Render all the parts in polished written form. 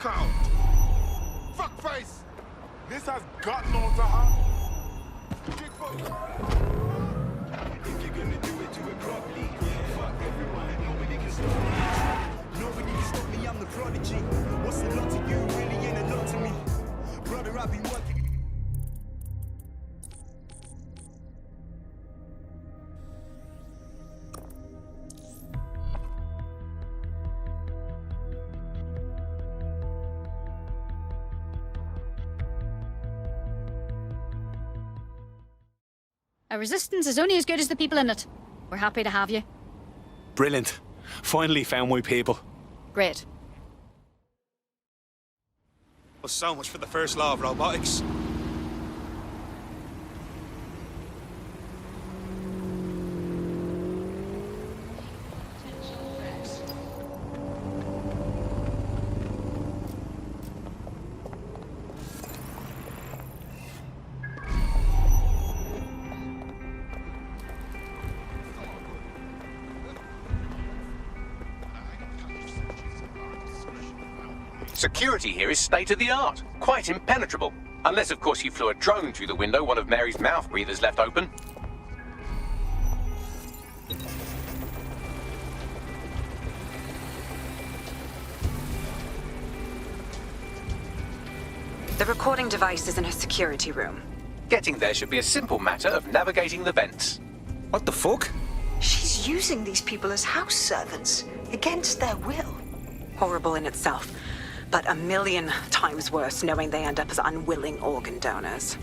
count. Fuckface! This has got no to her. If you're gonna do it properly. Fuck everyone, nobody can stop me. Nobody can stop me, I'm the prodigy. What's a lot to you really ain't a lot to me. Brother, I've been working. A resistance is only as good as the people in it. We're happy to have you. Brilliant. Finally found my people. Great. Well, so much for the first law of robotics. Security here is state-of-the-art, quite impenetrable. Unless, of course, you flew a drone through the window one of Mary's mouth breathers left open. The recording device is in her security room. Getting there should be a simple matter of navigating the vents. What the fuck? She's using these people as house servants, against their will. Horrible in itself, but a million times worse knowing they end up as unwilling organ donors.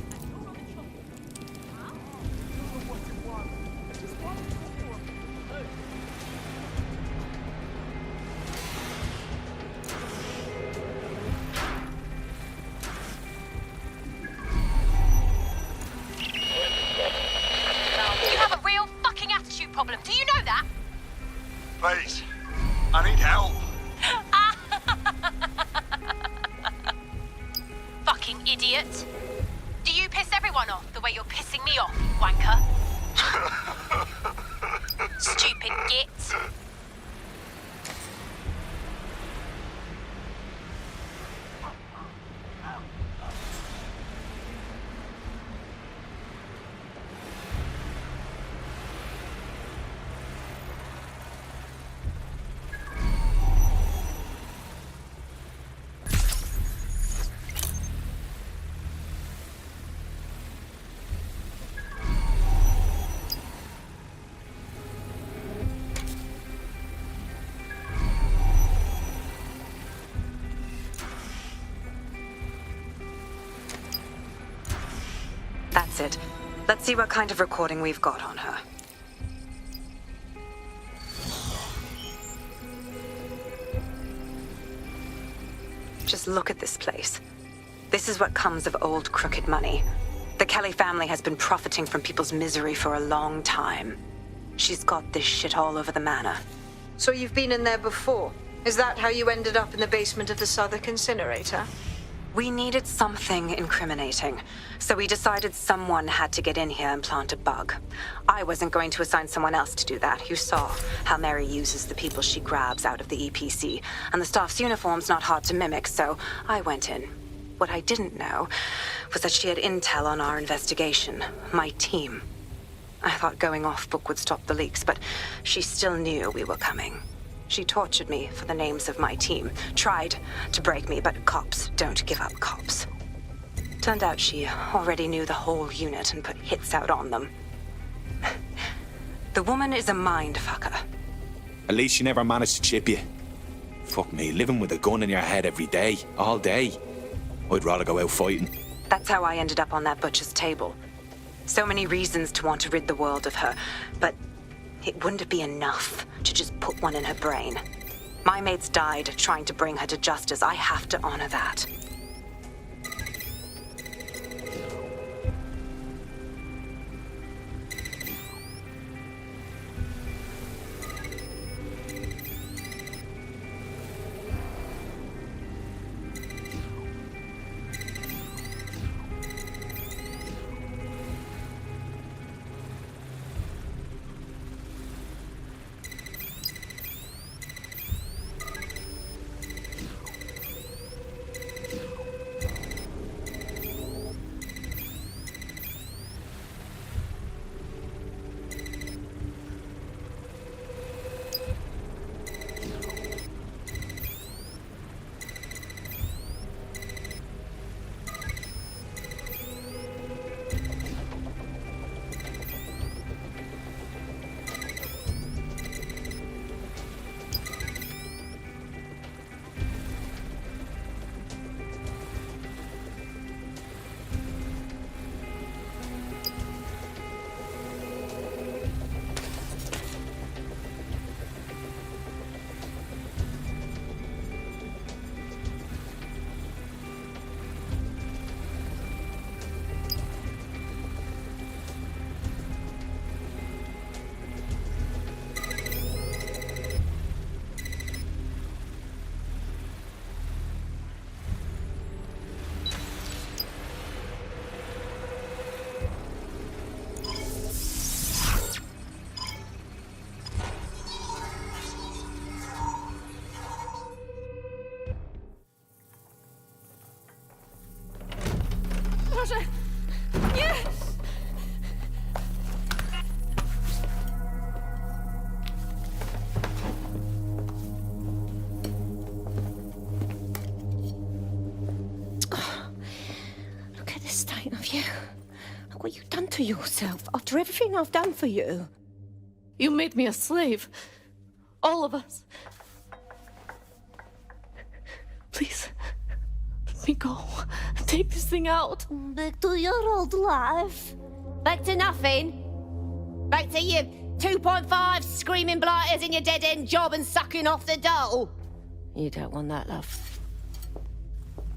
You have a real fucking attitude problem. Do you know that? Please, I need help. Fucking idiot. Do you piss everyone off the way you're pissing me off, you wanker? Stupid git. That's it. Let's see what kind of recording we've got on her. Just look at this place. This is what comes of old crooked money. The Kelly family has been profiting from people's misery for a long time. She's got this shit all over the manor. So you've been in there before? Is that how you ended up in the basement of the Southwark incinerator? We needed something incriminating, so we decided someone had to get in here and plant a bug. I wasn't going to assign someone else to do that. You saw how Mary uses the people she grabs out of the EPC, and the staff's uniform's not hard to mimic, so I went in. What I didn't know was that she had intel on our investigation, my team. I thought going off book would stop the leaks, but she still knew we were coming. She tortured me for the names of my team, tried to break me, but cops don't give up cops. Turned out she already knew the whole unit and put hits out on them. The woman is a mind fucker. At least she never managed to chip you. Fuck me, living with a gun in your head every day, all day. I'd rather go out fighting. That's how I ended up on that butcher's table. So many reasons to want to rid the world of her, but it wouldn't be enough to just put one in her brain. My mates died trying to bring her to justice. I have to honor that. Boże! Nie! Look at the state of you. Look what you've done to yourself after everything I've done for you. You made me a slave. All of us. Please, let me go. Take this thing out. Back to your old life. Back to nothing. Back to you 2.5 screaming blighters in your dead-end job and sucking off the dole. You don't want that, love.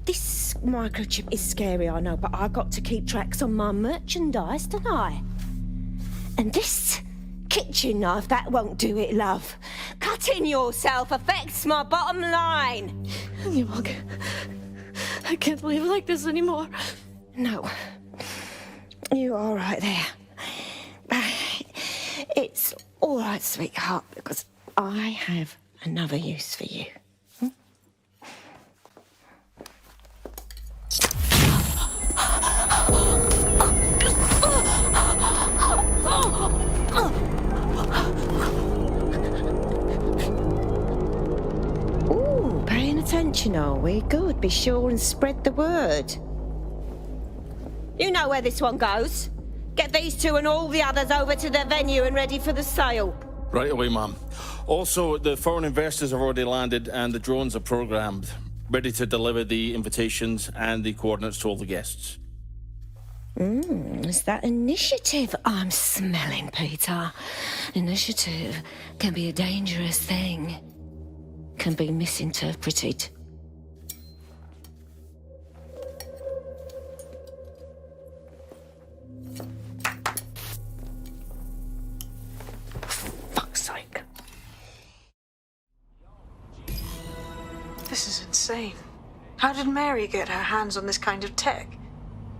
This microchip is scary, I know, but I got to keep tracks on my merchandise, don't I? And this kitchen knife, that won't do it, love. Cutting yourself affects my bottom line. I can't live like this anymore. No. You're all right there. It's all right, sweetheart, because I have another use for you. Ooh, paying attention, are we? Good. Be sure and spread the word. You know where this one goes. Get these two and all the others over to their venue and ready for the sale. Right away, ma'am. Also, the foreign investors have already landed and the drones are programmed, ready to deliver the invitations and the coordinates to all the guests. Is that initiative I'm smelling, Peter? Initiative can be a dangerous thing. Can be misinterpreted. Fuck's sake. This is insane. How did Mary get her hands on this kind of tech?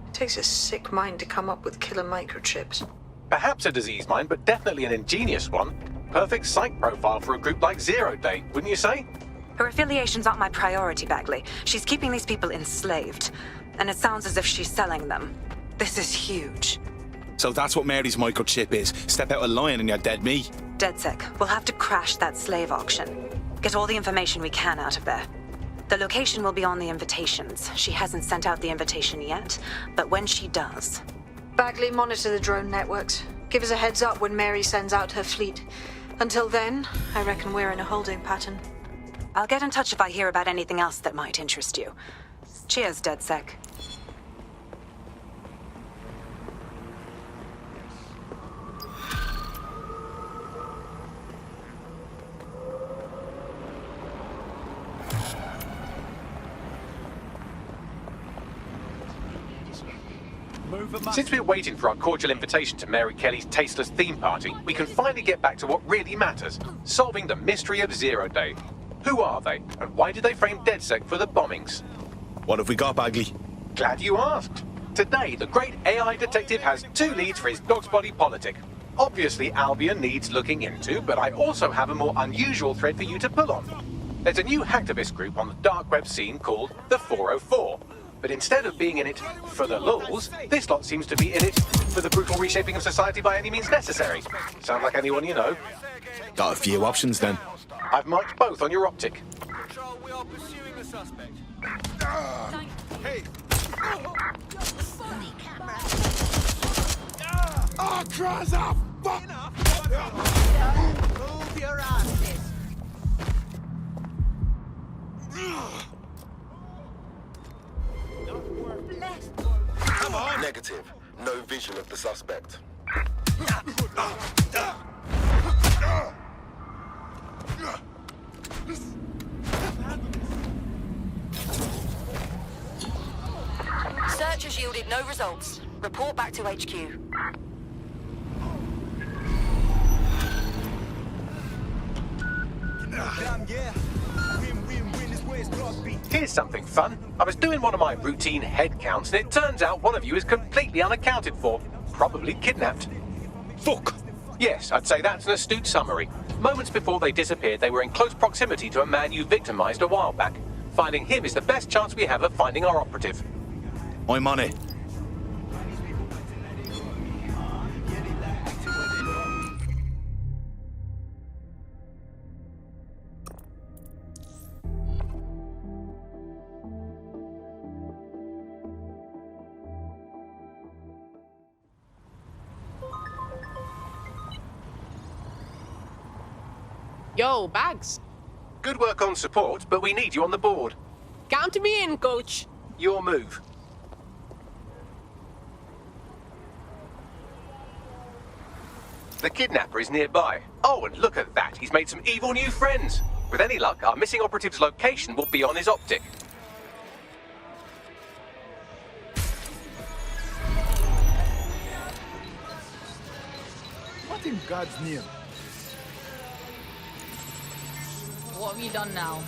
It takes a sick mind to come up with killer microchips. Perhaps a disease mind, but definitely an ingenious one. Perfect psych profile for a group like Zero Day, wouldn't you say? Her affiliations aren't my priority, Bagley. She's keeping these people enslaved. And it sounds as if she's selling them. This is huge. So that's what Mary's microchip is. Step out of line and you're dead meat. DedSec, we'll have to crash that slave auction. Get all the information we can out of there. The location will be on the invitations. She hasn't sent out the invitation yet, but when she does... Bagley, monitor the drone networks. Give us a heads up when Mary sends out her fleet. Until then, I reckon we're in a holding pattern. I'll get in touch if I hear about anything else that might interest you. Cheers, DedSec. Since we're waiting for our cordial invitation to Mary Kelly's tasteless theme party, we can finally get back to what really matters, solving the mystery of Zero Day. Who are they, and why did they frame DedSec for the bombings? What have we got, Bagley? Glad you asked. Today, the great AI detective has 2 leads for his dog's body politic. Obviously, Albion needs looking into, but I also have a more unusual thread for you to pull on. There's a new hacktivist group on the dark web scene called the 404. But instead of being in it for the lulz, this lot seems to be in it for the brutal reshaping of society by any means necessary. Sound like anyone you know? Got a few options then. I've marked both on your optic. Control, we are pursuing the suspect. Hey! Oh, cries out! Fuck! Move your asses. Come on! Negative. No vision of the suspect. Search has yielded no results. Report back to HQ. Here's something fun. I was doing one of my routine head counts, and it turns out one of you is completely unaccounted for. Probably kidnapped. Fuck! Yes, I'd say that's an astute summary. Moments before they disappeared, they were in close proximity to a man you victimized a while back. Finding him is the best chance we have of finding our operative. I'm on it. Yo, Bags. Good work on support, but we need you on the board. Count me in, coach. Your move. The kidnapper is nearby. Oh, and look at that. He's made some evil new friends. With any luck, our missing operative's location will be on his optic. What in God's name? What have you done now?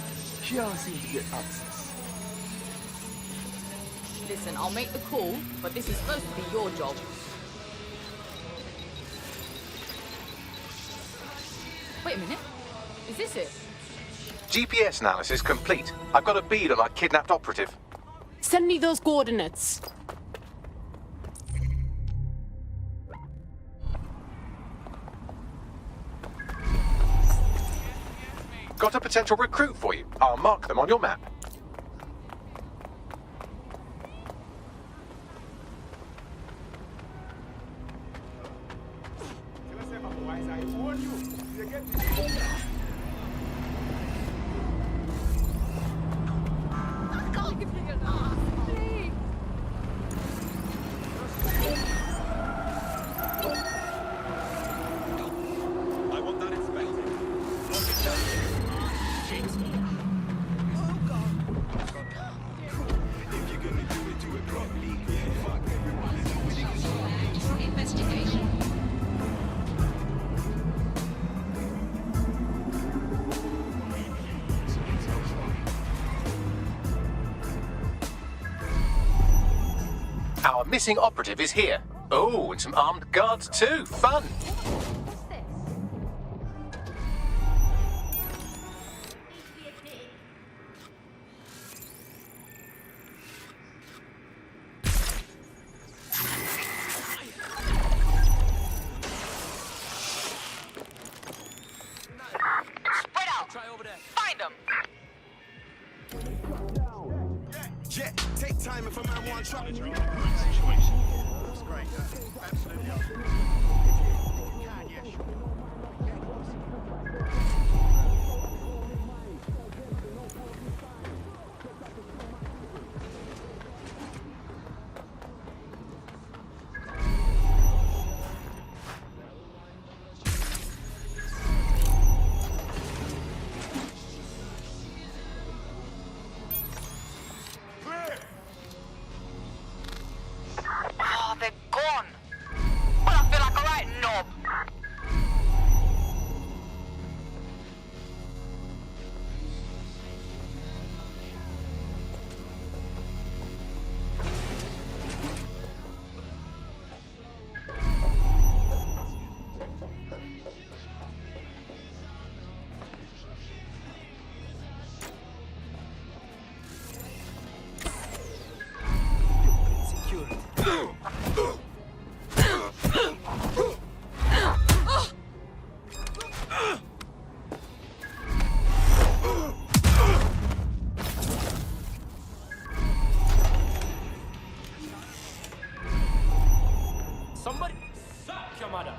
She don't seem to get access. Listen, I'll make the call, but this is supposed to be your job. Wait a minute. Is this it? GPS analysis complete. I've got a bead on our kidnapped operative. Send me those coordinates. Got a potential recruit for you. I'll mark them on your map. Our missing operative is here. Oh, and some armed guards too. Fun. Spread out. Find them. Yeah, take time if a man wants trouble. That's great. Absolutely. If you can, yeah, sure. Oh, they're gone. Well, I feel like a right knob. Somebody suck your mother.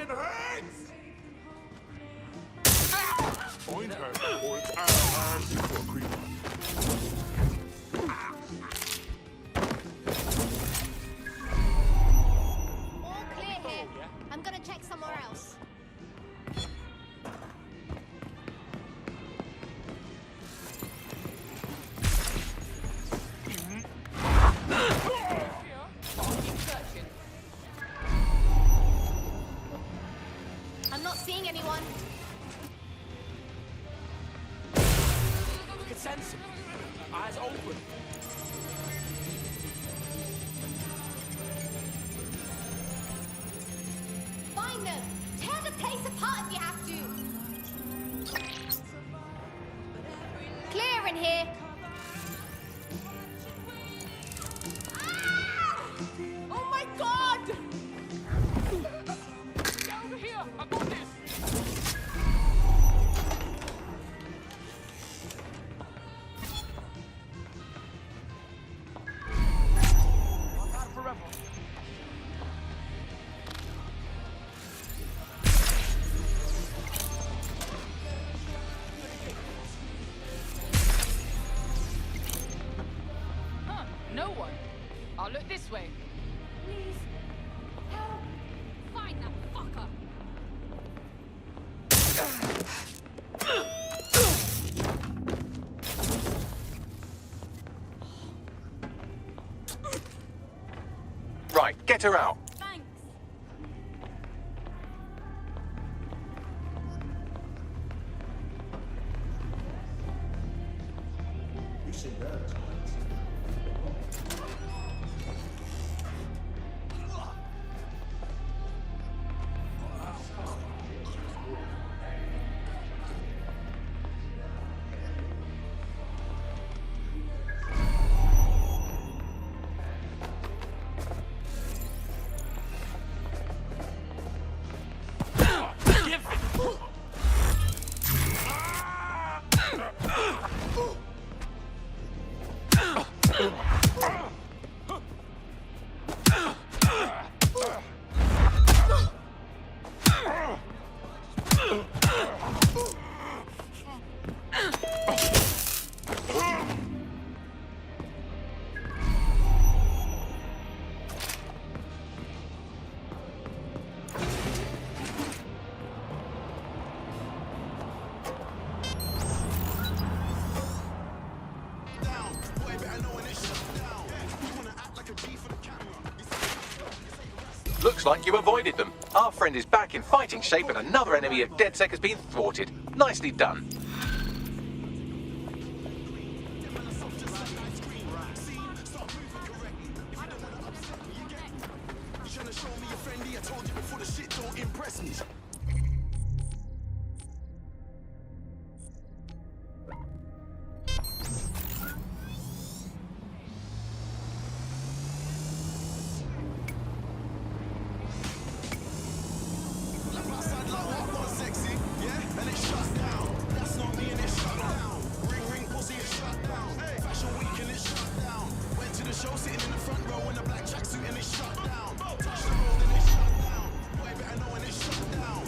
fucking hands! Point her, or it's arms for a creeper. All clear here. I'm gonna check somewhere else. I'm not seeing anyone. I can sense him. Eyes open. Find them. Tear the place apart if you have to. Clear in here. Ah! Oh my God! Get over here. I got this. Not forever. Huh, no one. I'll look this way. Please, help. Find that fucker. Right, get her out. Thanks. Looks like you avoided them. Our friend is back in fighting shape and another enemy of DedSec has been thwarted. Nicely done. Sitting in the front row in a black tracksuit and it's shut down. Boy, better know when it's shut down.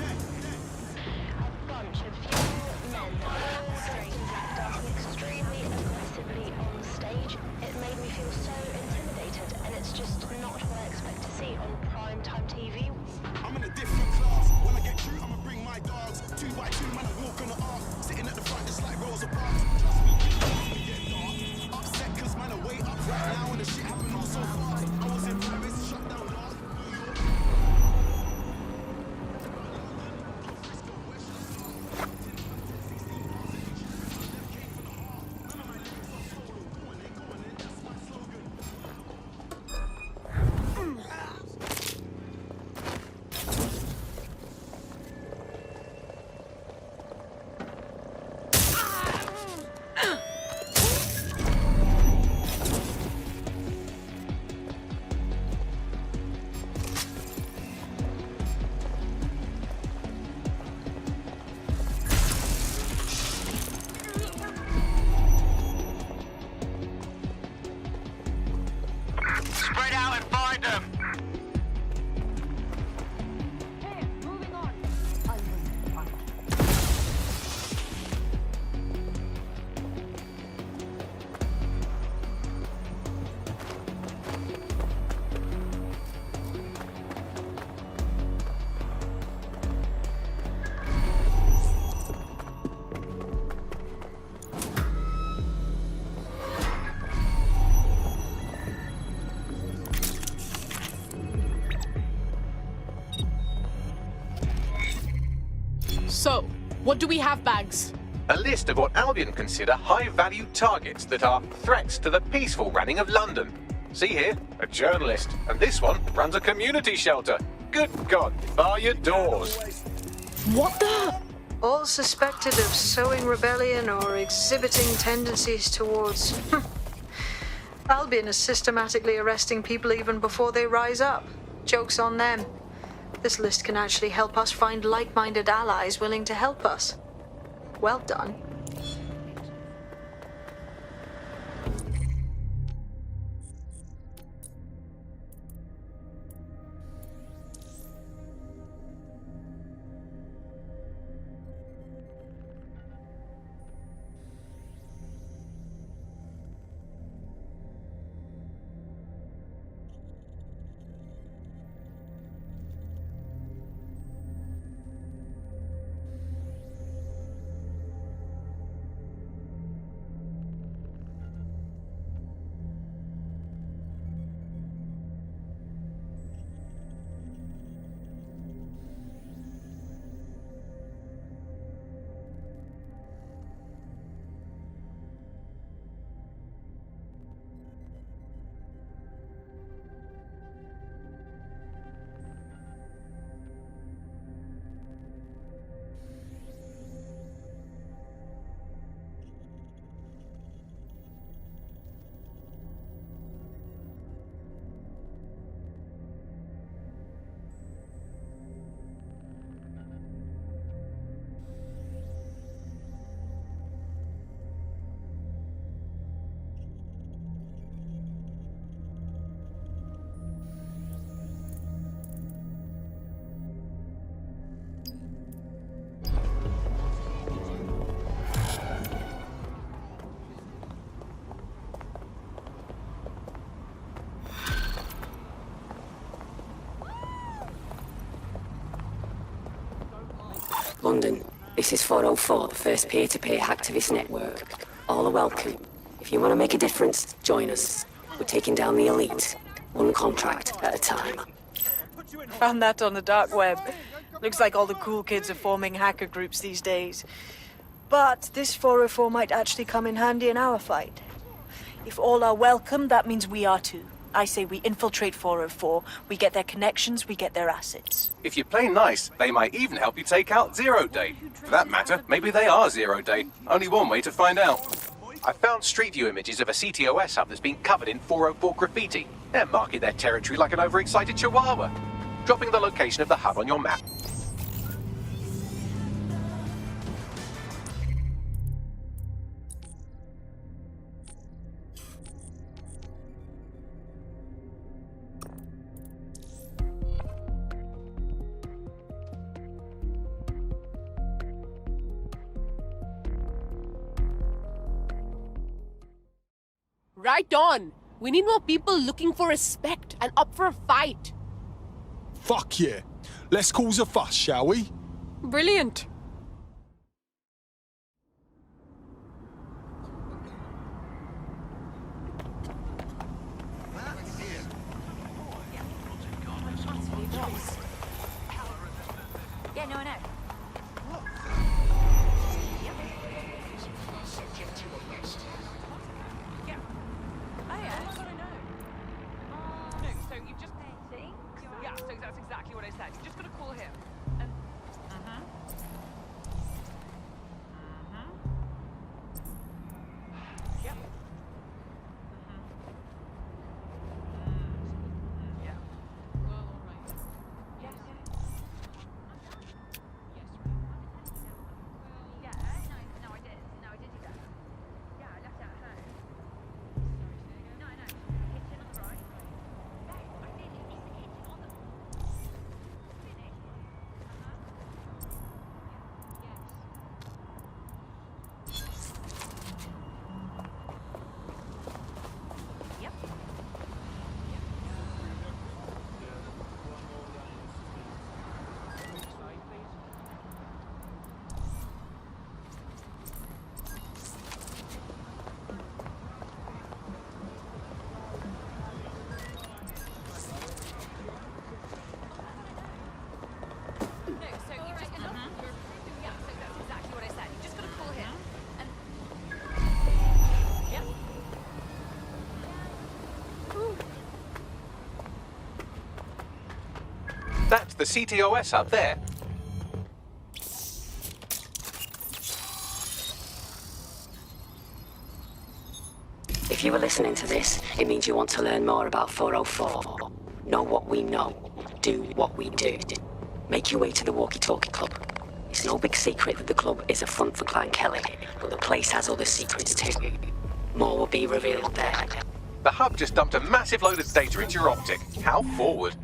So, what do we have, Bags? A list of what Albion consider high-value targets that are threats to the peaceful running of London. See here, a journalist, and this one runs a community shelter. Good God, bar your doors. What the? All suspected of sowing rebellion or exhibiting tendencies towards... Albion is systematically arresting people even before they rise up. Joke's on them. This list can actually help us find like-minded allies willing to help us. Well done. London, this is 404, the first peer-to-peer hacktivist network. All are welcome. If you want to make a difference, join us. We're taking down the elite, one contract at a time. Found that on the dark web. Looks like all the cool kids are forming hacker groups these days. But this 404 might actually come in handy in our fight. If all are welcome, that means we are too. I say we infiltrate 404, we get their connections, we get their assets. If you play nice, they might even help you take out Zero Day. For that matter, maybe they are Zero Day. Only one way to find out. I found Street View images of a CTOS hub that's been covered in 404 graffiti. They're marking their territory like an overexcited chihuahua. Dropping the location of the hub on your map. Right on. We need more people looking for respect and up for a fight. Fuck yeah. Let's cause a fuss, shall we? Brilliant. Yeah, no, I know. That's exactly what I said. You're just gonna call him. And Yep. Yeah. Well, all right. Yes. That's the CTOS up there. If you were listening to this, it means you want to learn more about 404. Know what we know. Do what we do. Make your way to the Walkie-Talkie Club. It's no big secret that the club is a front for Clan Kelly, but the place has other secrets too. More will be revealed there. The hub just dumped a massive load of data into your optic. How forward?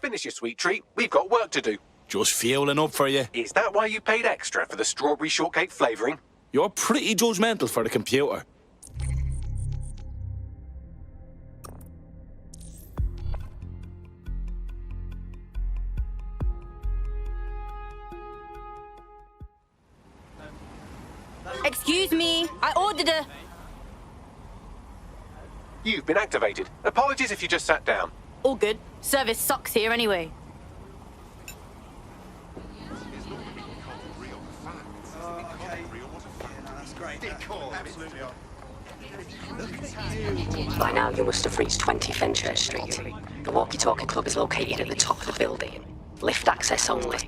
Finish your sweet treat. We've got work to do. Just fueling up for you. Is that why you paid extra for the strawberry shortcake flavouring? You're pretty judgmental for the computer. Excuse me, I ordered a... You've been activated. Apologies if you just sat down. All good. Service sucks here anyway. By now you must have reached 20 Fenchurch Street. The Walkie-Talkie Club is located at the top of the building. Lift access only.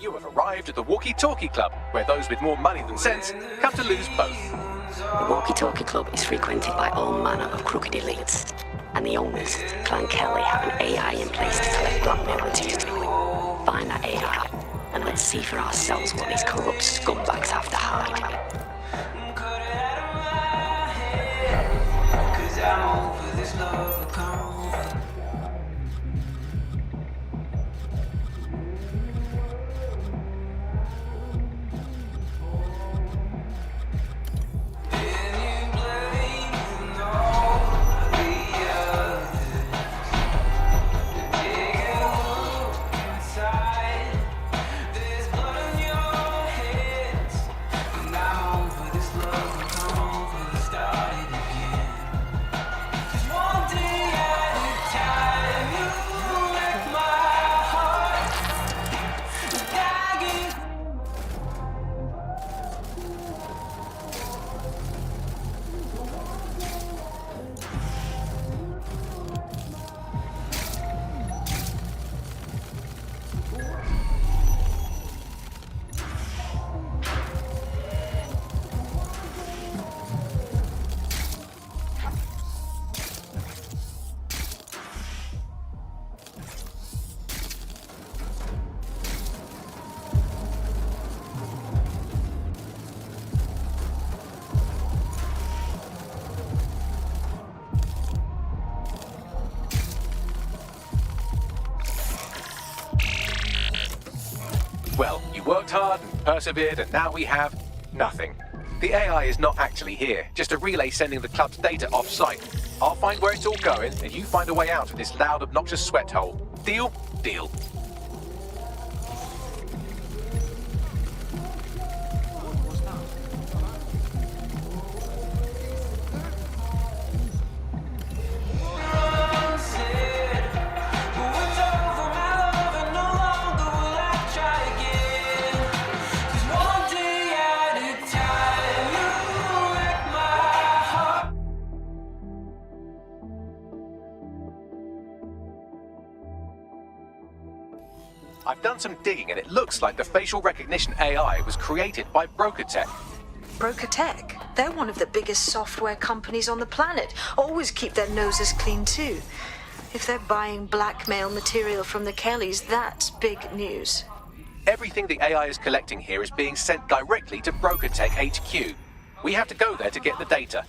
You have arrived at the Walkie-Talkie Club, where those with more money than sense come to lose both. The Walkie-Talkie Club is frequented by all manner of crooked elites, and the owners, Clan Kelly, have an AI in place to collect blackmail material. Find that AI, and let's see for ourselves what these corrupt scumbags have to hide. Well, you worked hard and persevered, and now we have nothing. The AI is not actually here, just a relay sending the club's data off-site. I'll find where it's all going, and you find a way out of this loud, obnoxious sweat hole. Deal? Deal. I've done some digging, and it looks like the facial recognition AI was created by Broker Tech. Broker Tech? They're one of the biggest software companies on the planet. Always keep their noses clean too. If they're buying blackmail material from the Kellys, that's big news. Everything the AI is collecting here is being sent directly to Broker Tech HQ. We have to go there to get the data.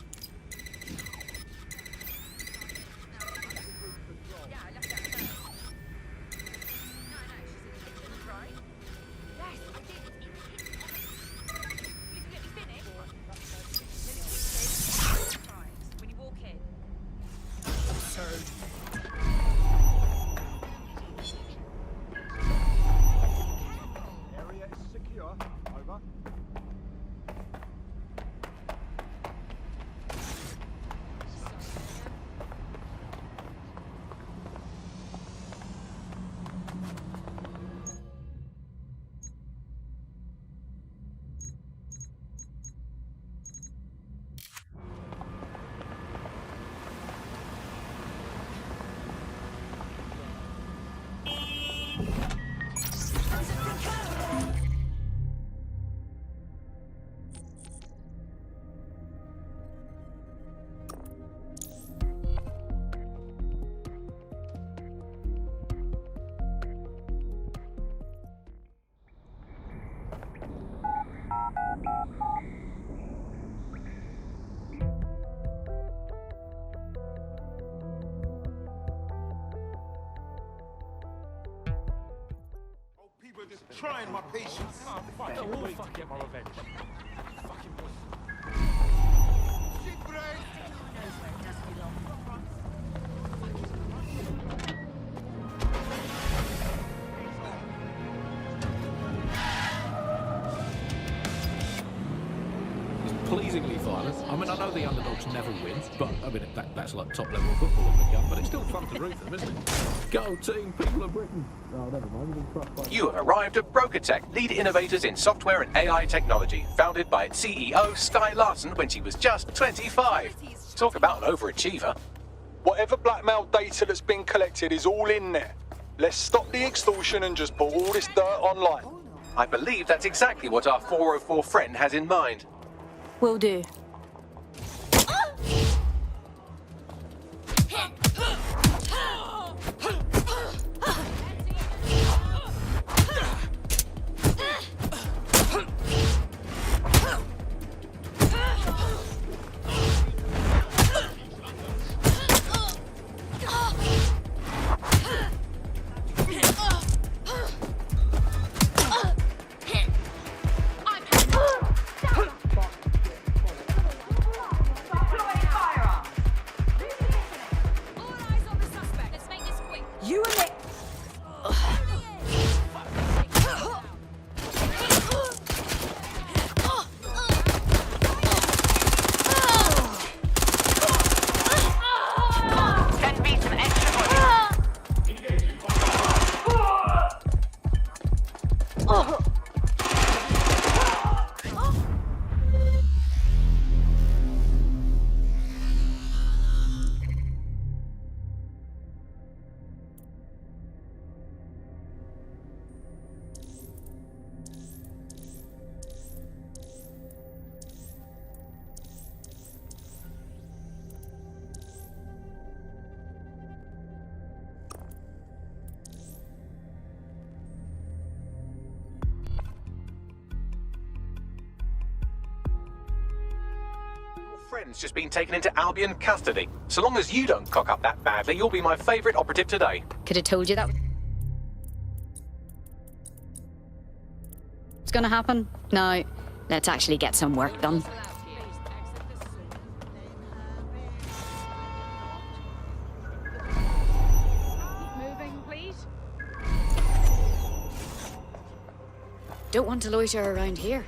trying my patience. Fuck get my revenge. Shit brain! Pleasingly violent. I mean, I know the underdogs never win, but I mean, that's like top level football in the gun, but it's still fun to root for them, isn't it? Go team, people of Britain. Oh, never mind. You have arrived at BrokerTech, lead innovators in software and AI technology, founded by its CEO, Sky Larson, when she was just 25. Talk about an overachiever. Whatever blackmail data that's been collected is all in there. Let's stop the extortion and just put all this dirt online. I believe that's exactly what our 404 friend has in mind. Will do. Friend's just been taken into Albion custody. So long as you don't cock up that badly, you'll be my favourite operative today. Could have told you that. What's gonna happen? No, let's actually get some work done. Moving, please. Don't want to loiter around here.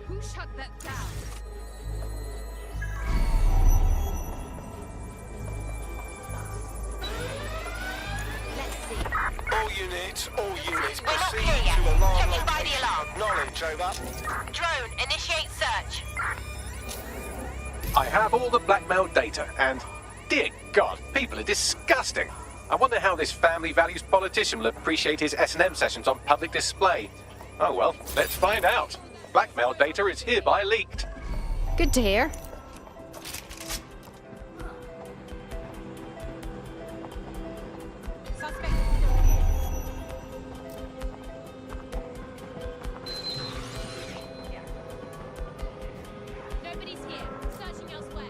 Who shut that down? All units, proceed to alarm Checking by the alarm. Acknowledge, over. Drone, initiate search. I have all the blackmail data, and dear God, people are disgusting. I wonder how this family values politician will appreciate his S&M sessions on public display. Oh well, let's find out. Blackmail data is hereby leaked. Good to hear. Nobody's here. Searching elsewhere.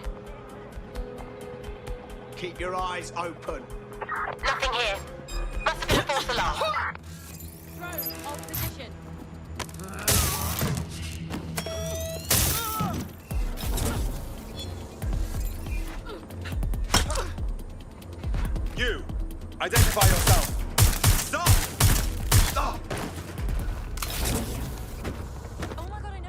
Keep your eyes open. Nothing here. Must have been a false alarm. Drone on position. You, identify yourself. Stop! Stop! Oh my God, I know.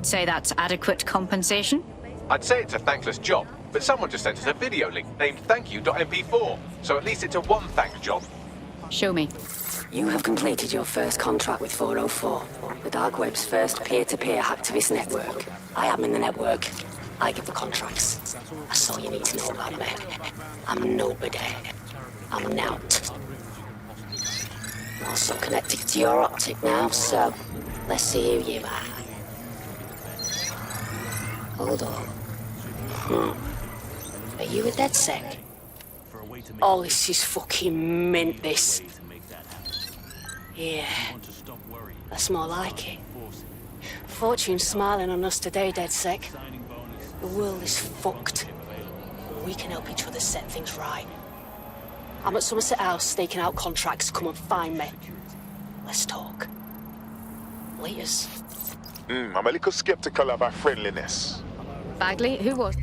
I'd say that's adequate compensation. I'd say it's a thankless job, but someone just sent us a video link named thankyou.mp4, so at least it's a one-thanks job. Show me. You have completed your first contract with 404, the dark web's first peer-to-peer hacktivist network. I am in the network. I give the contracts. That's all you need to know about me. I'm nobody. I'm an out. I'm also connected to your optic now, so let's see who you are. Hold on. Are you a DedSec? Oh, this is fucking mint, this. Yeah, that's more like it. Fortune's smiling on us today, DedSec. The world is fucked. We can help each other set things right. I'm at Somerset House staking out contracts. Come and find me. Let's talk. Laters. I'm a little skeptical of our friendliness. Bagley, who was?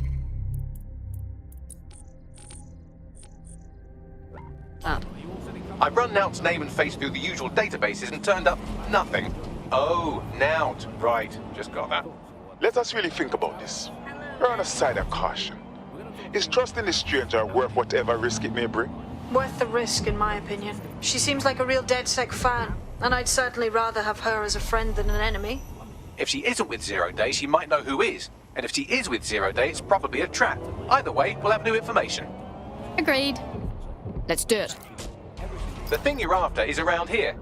I've run Nout's name and face through the usual databases and turned up nothing. Oh, Nout. Right, just got that. Let us really think about this. We're on a side of caution. Is trusting the stranger worth whatever risk it may bring? Worth the risk, in my opinion. She seems like a real DedSec fan, and I'd certainly rather have her as a friend than an enemy. If she isn't with Zero Day, she might know who is. And if she is with Zero Day, it's probably a trap. Either way, we'll have new information. Agreed. Let's do it. The thing you're after is around here.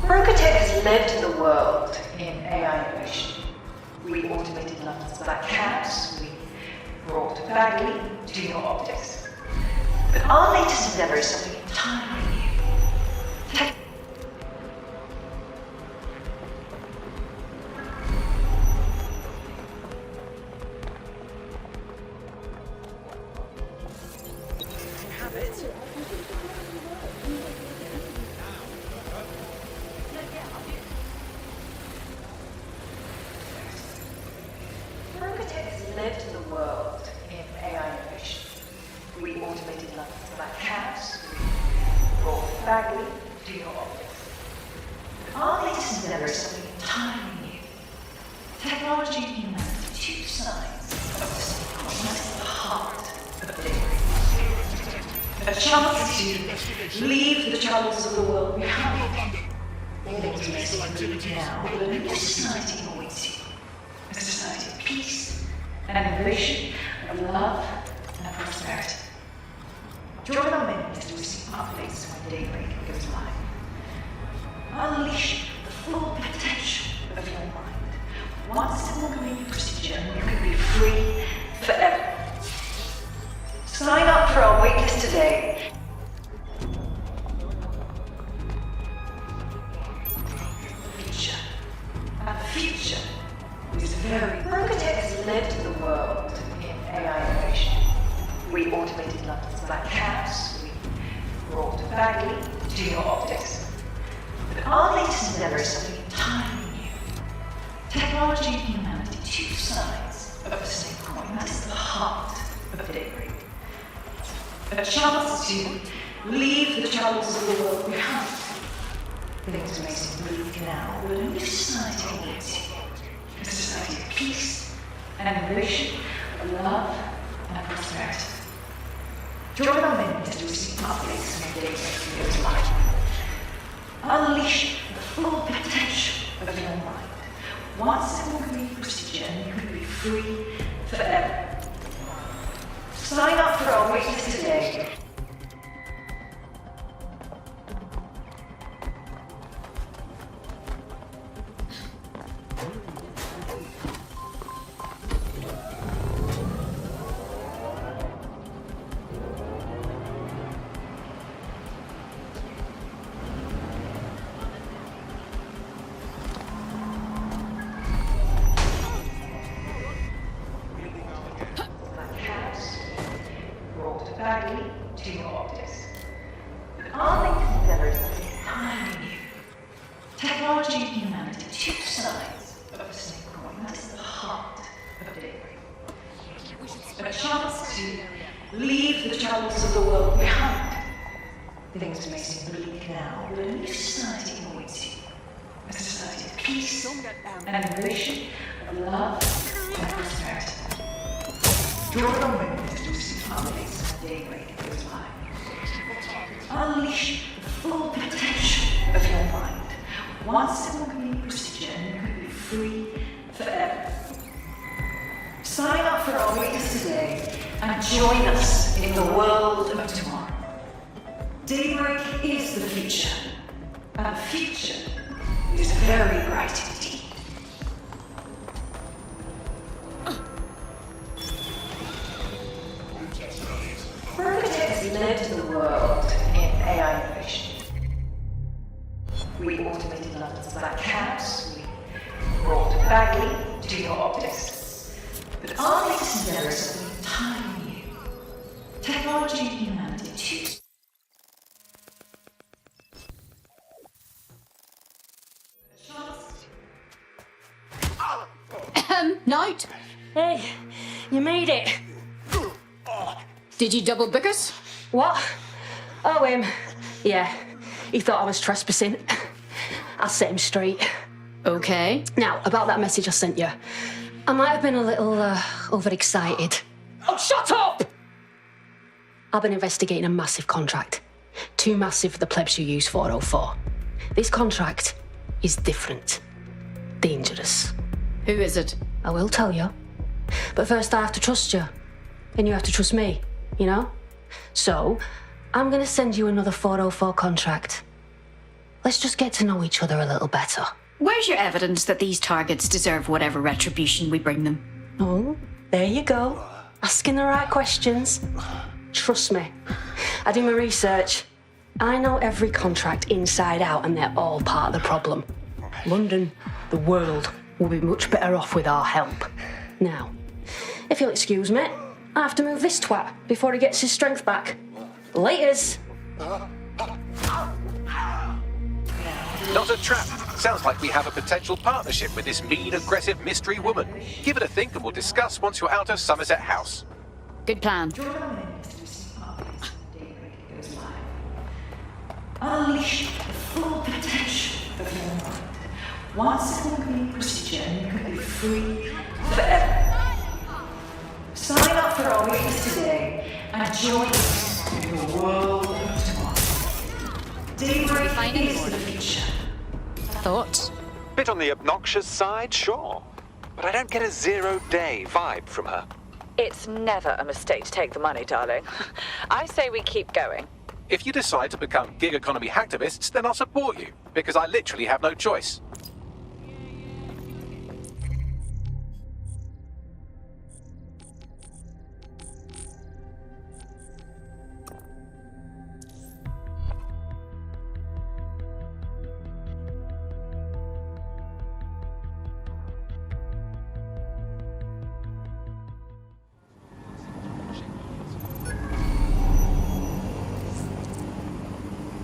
Permadeath has lived in the world in AI innovation. We automated London's black cabs, we brought Bagley to your optics. But our latest endeavor is something entirely new. Technology and humanity, two sides of the same coin. That is the heart of daybreak. A chance to leave the troubles of the world behind. Things may seem bleak now, but a new society awaits you. A society of peace and innovation, of love and prosperity. Draw on windows to see families when daybreak goes by. Unleash the full potential of your mind. One simple complete procedure and you can be free forever. Sign up for our meetings today and join us in the world of tomorrow. Daybreak is the future, and the future is very bright indeed. Permadeath has led the world in AI innovation. We automated London's black cabs, we brought Bagley to your optics. But our latest endeavor is something entirely new. Technology and humanity choose. Knight? Hey, you made it. Did you double book us? What? Oh, yeah, he thought I was trespassing. I'll set him straight. Okay. Now, about that message I sent you. I might have been a little overexcited. Oh, shut up! I've been investigating a massive contract. Too massive for the plebs who use 404. This contract is different. Dangerous. Who is it? I will tell you. But first I have to trust you. And you have to trust me, you know? So, I'm gonna send you another 404 contract. Let's just get to know each other a little better. Where's your evidence that these targets deserve whatever retribution we bring them? Oh, there you go. Asking the right questions. Trust me. I do my research. I know every contract inside out and they're all part of the problem. London, the world, will be much better off with our help. Now, if you'll excuse me, I have to move this twat before he gets his strength back. Laters. Not a trap. Sounds like we have a potential partnership with this mean, aggressive mystery woman. Give it a think and we'll discuss once you're out of Somerset House. Good plan. Unleash the full potential of your mind. One simple complete procedure and you can be free forever. Sign up for our meetings today and join us in the world of tomorrow. Daybreak is the future. Thoughts? Bit on the obnoxious side, sure. But I don't get a zero-day vibe from her. It's never a mistake to take the money, darling. I say we keep going. If you decide to become gig economy hacktivists, then I'll support you, because I literally have no choice.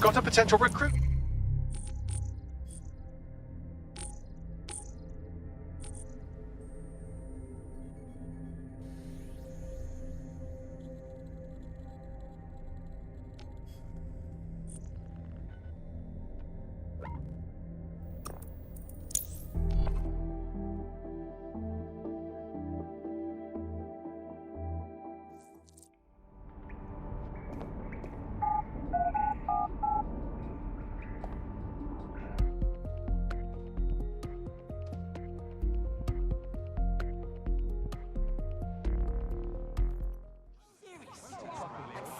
Got a potential recruit?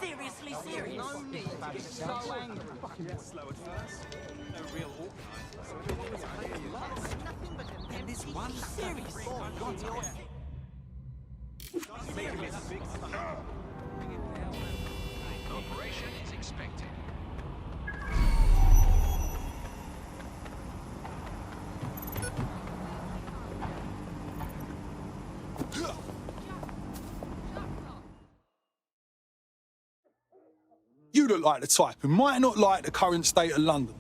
Seriously serious. No need to get so angry. Fucking slow at first. No real organizer. And this one serious. Operation is expected. You look like the type who might not like the current state of London.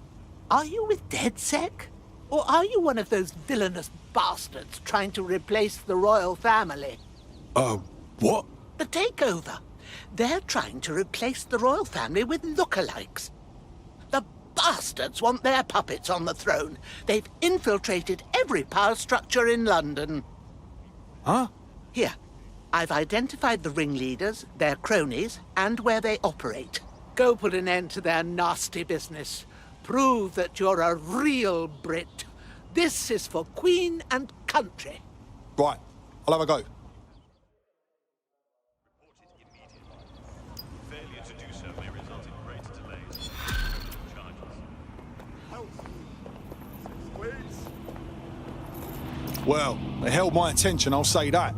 Are you with DedSec? Or are you one of those villainous bastards trying to replace the royal family? What? The takeover. They're trying to replace the royal family with lookalikes. The bastards want their puppets on the throne. They've infiltrated every power structure in London. Huh? Here, I've identified the ringleaders, their cronies, and where they operate. Go put an end to their nasty business. Prove that you're a real Brit. This is for Queen and country. Right, I'll have a go. Failure to do so may result in greater delays. Charges. Well, they held my attention, I'll say that.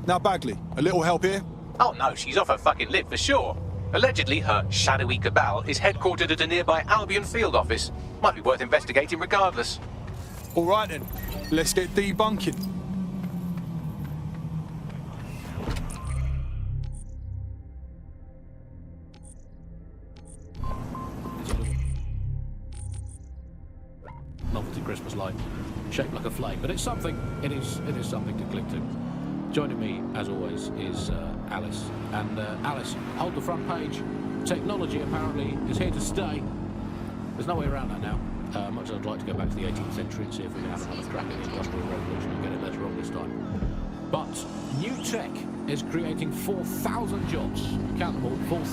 Now, Bagley, a little help here? Oh no, she's off her fucking lid for sure. Allegedly, her shadowy cabal is headquartered at a nearby Albion field office. Might be worth investigating regardless. All right then, let's get debunking. Novelty Christmas light, shaped like a flame, but it's something. It is something to cling to. Joining me, as always, is Alice. And Alice, hold the front page. Technology apparently is here to stay. There's no way around that now. Much as I'd like to go back to the 18th century and see if we can have another crack at the Industrial Revolution and get it later on this time. But new tech is creating 4,000 jobs. Count them all,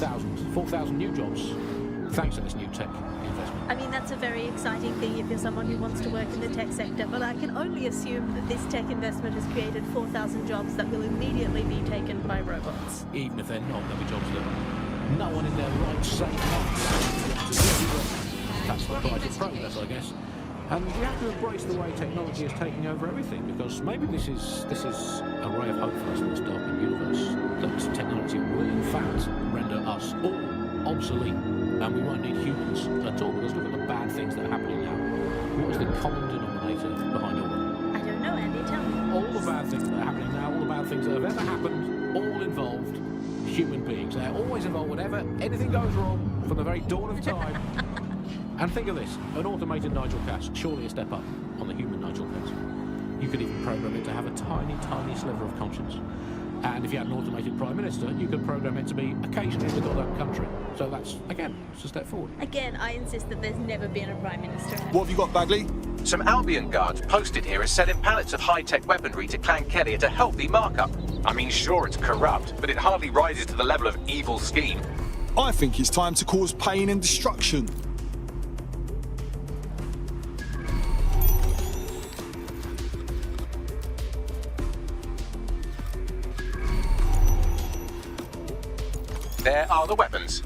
4,000 new jobs, thanks to this new tech investment. I mean, that's a very exciting thing if you're someone who wants to work in the tech sector, but I can only assume that this tech investment has created 4,000 jobs that will immediately be taken by robots. Even if they're not, there'll be jobs that no one in their right saying that's the price of progress, I guess. And we have to embrace the way technology is taking over everything, because maybe this is a ray of hope for us in this darkened universe, that technology will in fact render us all obsolete, and we won't need humans at all. Because look at the bad things that are happening now. What is the common denominator behind all of them? I don't know, Andy, tell me. All the bad things that are happening now, all the bad things that have ever happened, all involved human beings. They're always involved whenever anything goes wrong from the very dawn of time. And think of this, an automated Nigel Cass, surely a step up on the human Nigel Cass. You could even program it to have a tiny, tiny sliver of conscience. And if you had an automated Prime Minister, you could program it to be occasionally the God-owned country. So that's, again, it's a step forward. Again, I insist that there's never been a Prime Minister. What have you got, Bagley? Some Albion guards posted here are selling pallets of high-tech weaponry to Clan Kelly at a healthy markup. I mean, sure, it's corrupt, but it hardly rises to the level of evil scheme. I think it's time to cause pain and destruction. There are the weapons.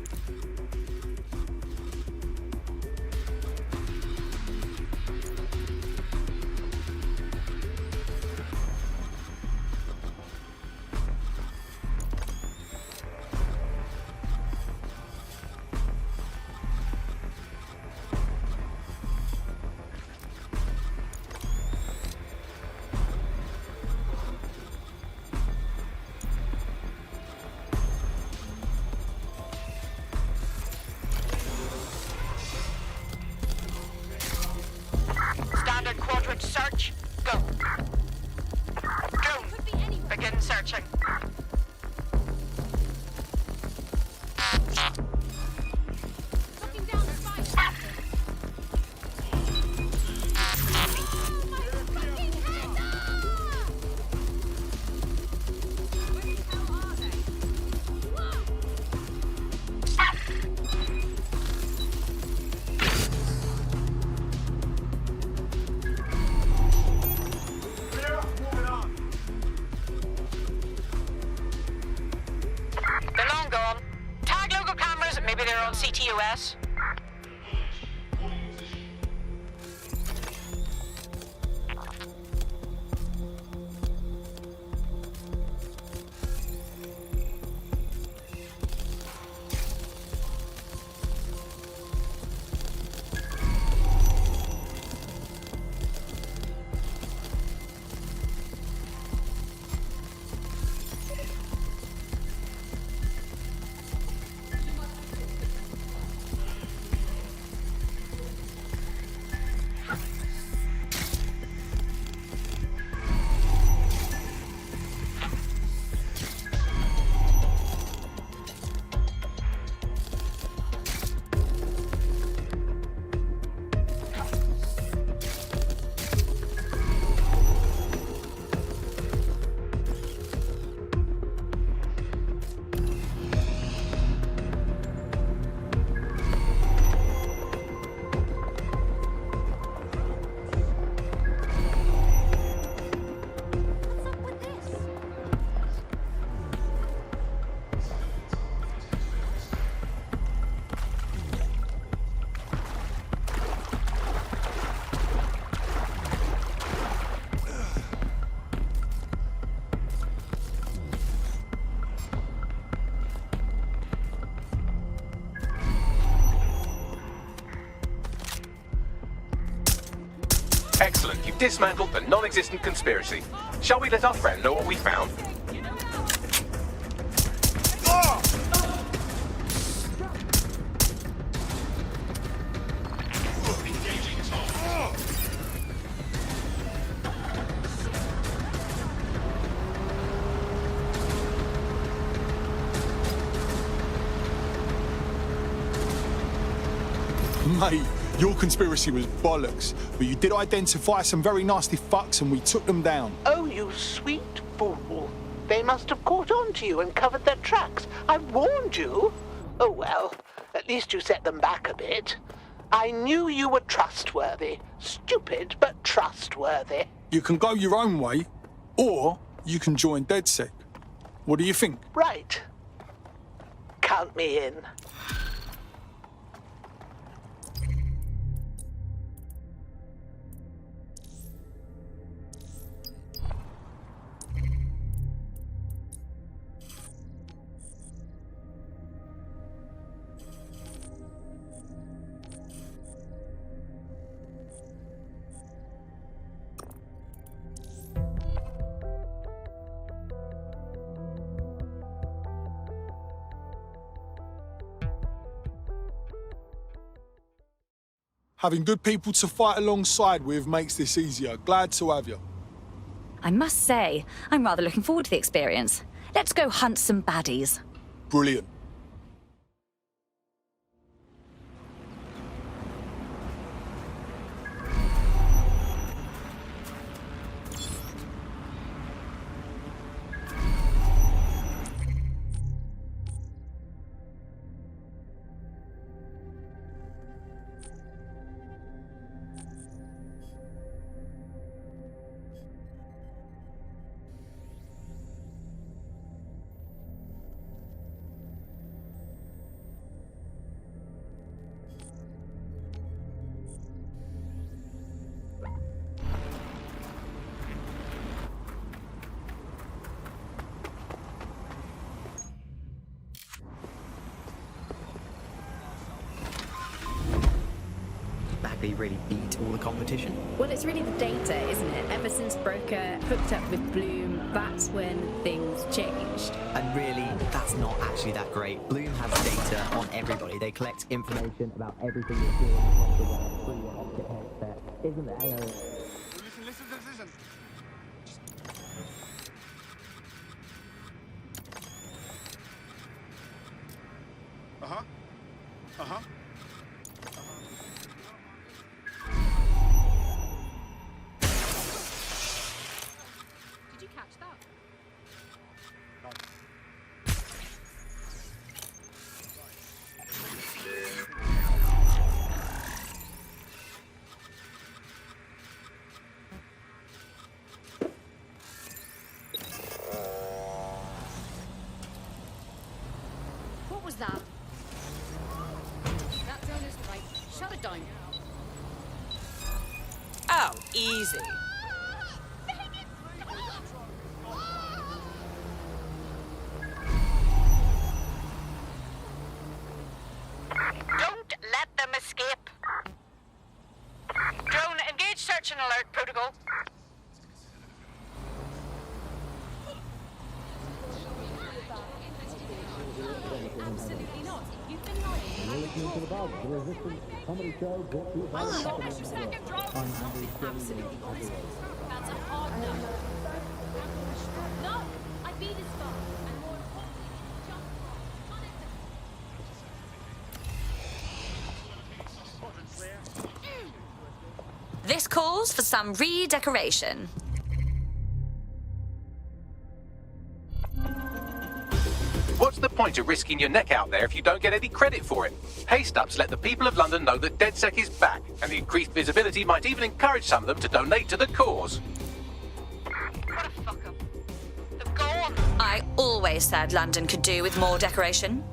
Standard quadrant search. Go. Go. Begin searching. They're long gone. Tag local cameras, maybe they're on CTOS. Excellent. You've dismantled the non-existent conspiracy. Shall we let our friend know what we found? Mate, your conspiracy was bollocks, but you did identify some very nasty fucks and we took them down. Oh, you sweet fool. They must have caught on to you and covered their tracks. I warned you. Oh, well, at least you set them back a bit. I knew you were trustworthy. Stupid, but trustworthy. You can go your own way, or you can join DedSec. What do you think? Right. Count me in. Having good people to fight alongside with makes this easier. Glad to have you. I must say, I'm rather looking forward to the experience. Let's go hunt some baddies. Brilliant. Really beat all the competition? Well, it's really the data, isn't it? Ever since Broker hooked up with Bloom, that's when things changed. And really, that's not actually that great. Bloom has data on everybody. They collect information about everything you're doing across the web through your optic headset. Isn't it? Listen. Uh-huh. Did you catch that? What was that? That drone is right. Shut it down. Oh, easy. Don't let them escape. Drone, engage search and alert protocol. Absolutely not. You've been lying. Second drop. Absolutely crazy. That's a hard no. No, I beat his phone. And more importantly, jump. This calls for some redecoration. What's the point of risking your neck out there if you don't get any credit for it? Haste-ups let the people of London know that DedSec is back, and the increased visibility might even encourage some of them to donate to the cause. What a fuck-up. They've gone. I always said London could do with more decoration.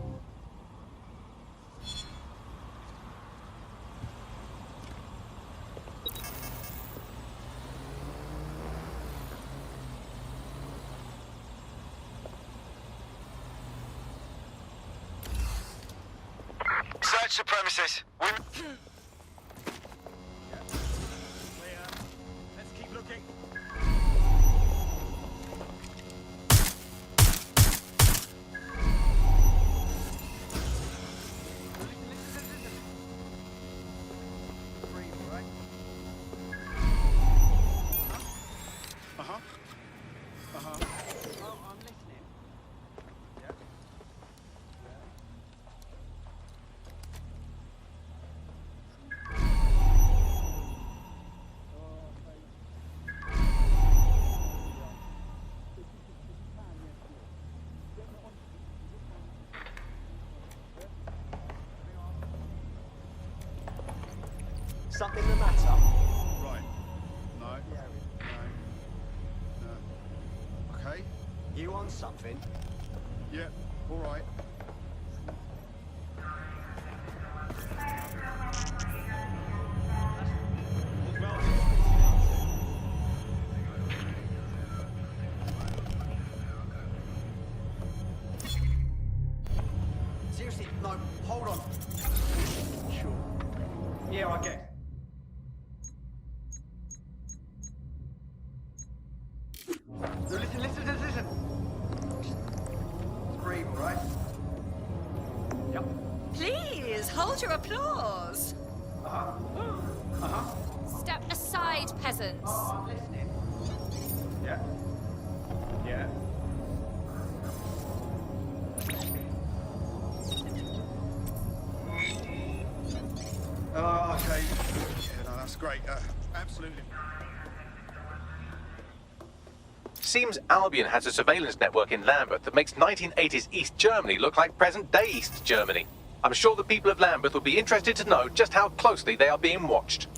Search the premises. something the matter? Right. No. No. Okay. You want something? Yeah, all right. Seriously, no, hold on. Sure. Yeah, I get it. Listen. It's breathe, all right? Yep. Please, hold your applause. Step aside, peasants. I'm listening. Yeah. Yeah. Okay. Yeah, no, that's great. Absolutely. Seems Albion has a surveillance network in Lambeth that makes 1980s East Germany look like present-day East Germany. I'm sure the people of Lambeth will be interested to know just how closely they are being watched.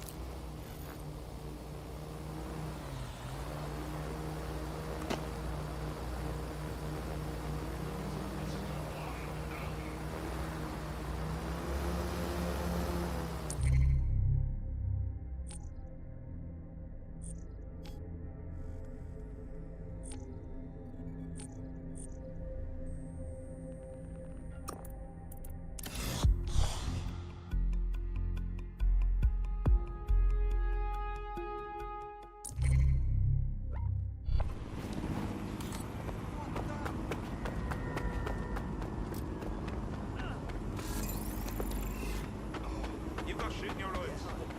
You've got shit in your eyes.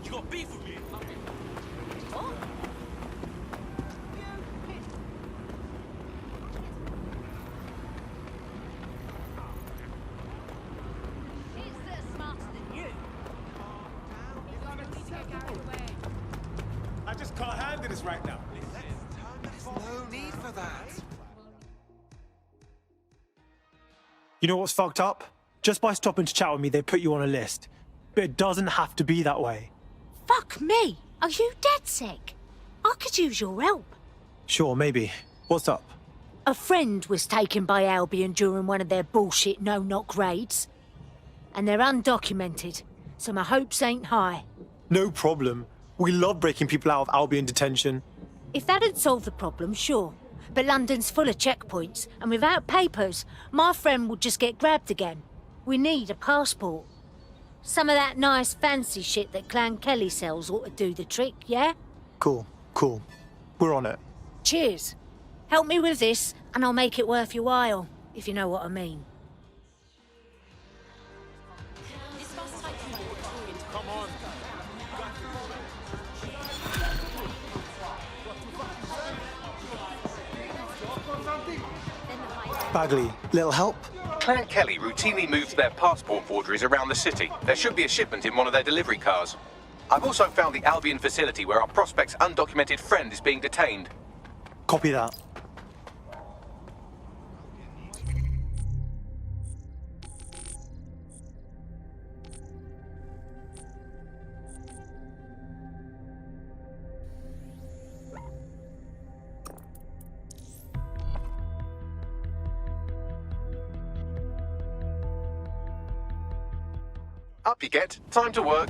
You got beef with me? I just can't handle this right now. There's no need for that. You know what's fucked up? Just by stopping to chat with me, they put you on a list. But it doesn't have to be that way. Fuck me! Are you DedSec? I could use your help. Sure, maybe. What's up? A friend was taken by Albion during one of their bullshit no-knock raids. And they're undocumented, so my hopes ain't high. No problem. We love breaking people out of Albion detention. If that'd solve the problem, sure. But London's full of checkpoints, and without papers, my friend would just get grabbed again. We need a passport. Some of that nice fancy shit that Clan Kelly sells ought to do the trick, yeah? Cool. We're on it. Cheers. Help me with this, and I'll make it worth your while, if you know what I mean. Come on. Bagley, little help? Clan Kelly routinely moves their passport forgeries around the city. There should be a shipment in one of their delivery cars. I've also found the Albion facility where our prospect's undocumented friend is being detained. Copy that. Up you get. Time to work.